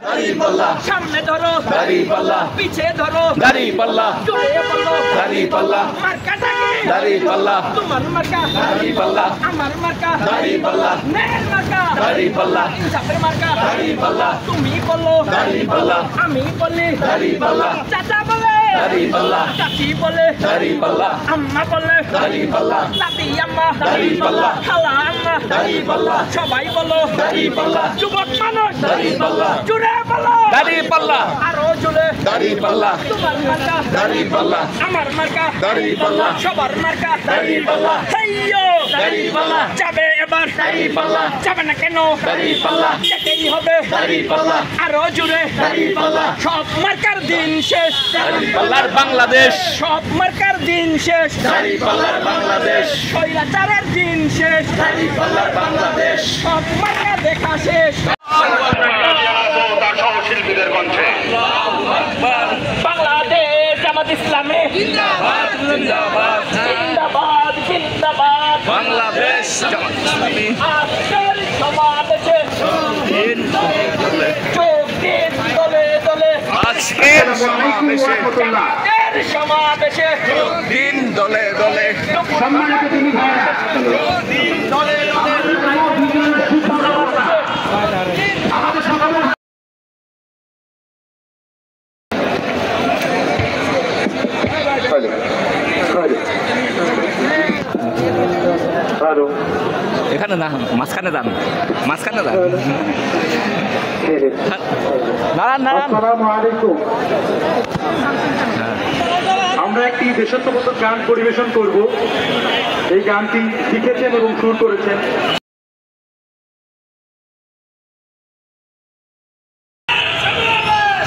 দাড়িপাল্লা, সামনে ধরো দাড়িপাল্লা, পিছে ধরো দাড়িপাল্লা, জোরে বলো দাড়িপাল্লা, মার্কাটাকে দাড়িপাল্লা, তোমার মার্কা দাড়িপাল্লা, আমার মার্কা দাড়িপাল্লা, নের মার্কা দাড়িপাল্লা, ইনসাফের মার্কা দাড়িপাল্লা, তুমি বলো দাড়িপাল্লা, আমি বলি দাড়িপাল্লা, চাচা বলে দাড়িপাল্লা, চাচি বলে দাড়িপাল্লা, আম্মা বলে দাড়িপাল্লা, দাদি আম্মা দাড়িপাল্লা, খালা আম্মা দাড়িপাল্লা, সবাই বলো দাড়িপাল্লা, যুবক মানুষ দাড়িপাল্লা, জুড়ে বলো দাড়িপাল্লা, আরো জুড়ে দাড়িপাল্লা, তোমার মার্কা দাড়িপাল্লা, আমার মার্কা দাড়িপাল্লা, সবার মার্কা দাড়িপাল্লা, হেইয়ো দাড়িপাল্লা, যাবে এবার দাড়িপাল্লা, যাবে না কেন দাড়িপাল্লা, যেতেই হবে দাড়িপাল্লা, আরো জুড়ে দাড়িপাল্লা, সব মার্কার দিন শেষ দাড়িপাল্লার বাংলাদেশ, সব মার্কার দিন শেষ দাড়িপাল্লার বাংলাদেশ, স্বৈরাচারের দিন শেষ দাড়িপাল্লার বাংলাদেশ। সব মার্কা দেখা শেষ শিল্পীদের কণ্ঠে বাংলাদেশ জামাত ইসলামী জিন্দাবাদ, জিন্দাবাদ, জিন্দাবাদ জিন্দাবাদ বাংলাদেশ জামাত ইসলামী। আজকের সমাবেশে দিন দলে যোগ দিন দলে দলে আজকের সমাবেশে, আজকের সমাবেশে দিন দলে দলে সম্মানিত তিনি ভাইরা দলে আমাদের সকালে এখানে না, মাঝখানে যান, মাঝখানে যান, নারায়ণ নারায়ণ। আসসালামু আলাইকুম। আমরা একটি দেশাত্মবোধক গান পরিবেশন করব। এই গানটি লিখেছেন এবং সুর করেছেন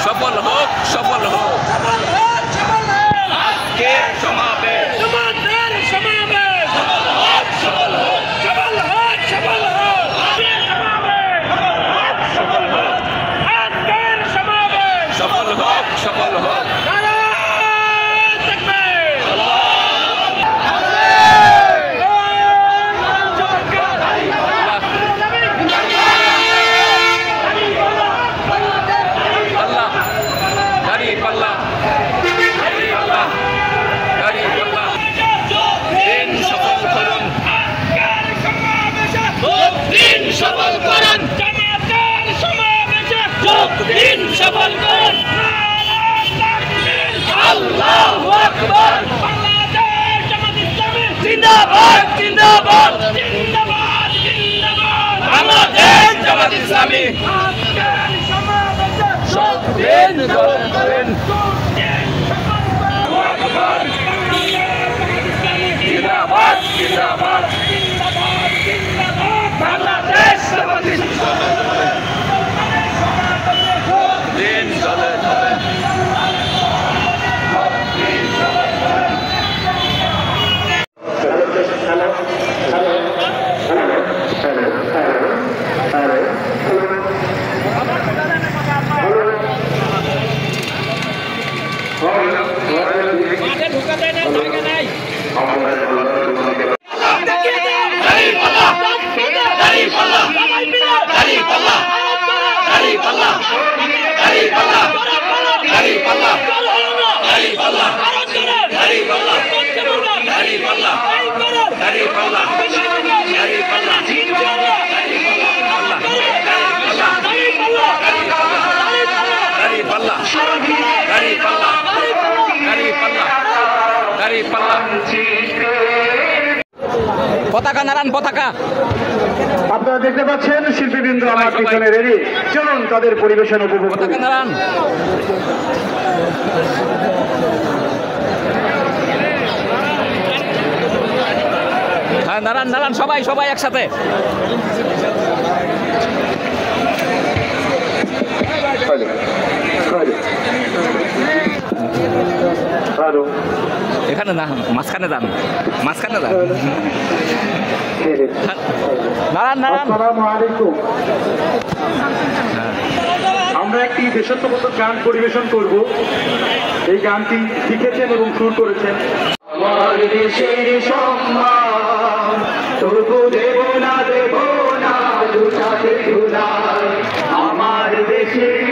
সফল হোক, সফল হোক আজকের সমাবেশ, তোমাদের সমাবেশ সফল হোক, সফল হোক সফল হোক আজকের সমাবেশ সফল হোক, সফল হোক। দাড়িপাল্লা, দাড়িপাল্লা, দাড়িপাল্লা, দিন সফল করুন, দিন সফল করুন, জামাতের সমাবেশে দিন সফল করুন। আল্লাহু আকবার বাংলাদেশ জামাত ইসলামী জিন্দাবাদ, জিন্দাবাদ, জিন্দাবাদ জিন্দাবাদ বাংলাদেশ জামাত ইসলামী। আজকের সমাবেশে দিন দলে দলে জিন্দাবাদ, জিন্দাবাদ, বাংলাদেশ জামাত ইসলামী। দিন দলে দলে মাঠে ঢুকাতে না জায়গা নাই দাড়িপাল্লা, দাড়িপাল্লা, দাড়িপাল্লা, দাড়িপাল্লা, দাড়িপাল্লা, দাড়িপাল্লা, দাড়িপাল্লা, দাড়িপাল্লা, দাড়িপাল্লা, দাড়িপাল্লা, দাড়িপাল্লা, দাড়িপাল্লা, দাড়িপাল্লা, দাড়িপাল্লা, দাড়িপাল্লা। পতাকা নারায়ণ, পতাকা। আপনারা দেখতে পাচ্ছেন শিল্পীবৃন্দ আমার পিছনে রেডি। চলুন তাদের পরিবেশন উপভোগ করি। পতাকা নারায়ণ। হ্যাঁ, নারায়ণ নারায়ণ, সবাই সবাই একসাথে। এখানে না, মাঝখানে যান, মাঝখানে যান, নারায়ণ নারায়ণ। আসসালামু আলাইকুম। আমরা একটি দেশাত্মবোধক গান পরিবেশন করব। এই গানটি লিখেছেন এবং সুর করেছেন আমার দেশের সম্মান তবু দেব না লুটাতে ধুলাই। আমার দেশের